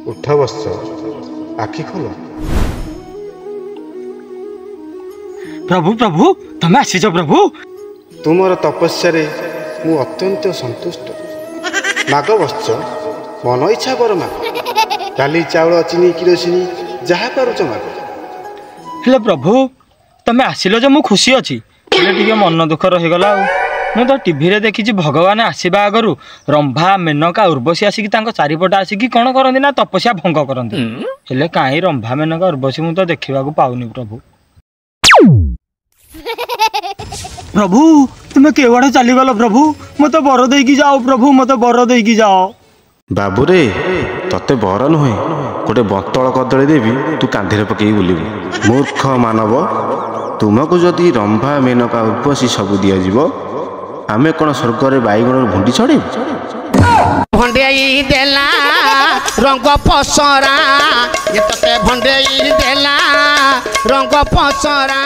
उठ बस आखि खोल। प्रभु प्रभु तमे आसीच प्रभु। तुमर तपस्या मु अत्यंत संतुष्ट। माग बस मन इच्छा बर माग। डाली चाउल चीनी किरोसिनी जहाँ पारुच माग। हेले प्रभु तमे आसिल जे मु खुशी अच्छी टे मन दुख रहीगला। मु तो टीवी रे देखी भगवान आसवा आगु रंभा मेनका उर्वशी आसिक चारिपट आसिक कौन करती ना तपस्या भंग करती। हेले कहीं रंभा मेनका उर्वशी मु तो देखा पाऊनी प्रभु। प्रभु तुम केवड़े चलीगल प्रभु मत बर देकी जाओ प्रभु मत बर देकी जाओ। बाबू रे तते बर नुहे गोटे बतल कदली देवी तू कांधे पकई बुलू। मूर्ख मानव तुमको जदि रंभा मेनका उर्वशी सब दिज्व आमे कौन स्वर्ग रे बैगण भुंडी छड़े। भंडेई देला रंग पसरा ये तते भंडेई देला रंग पसरा।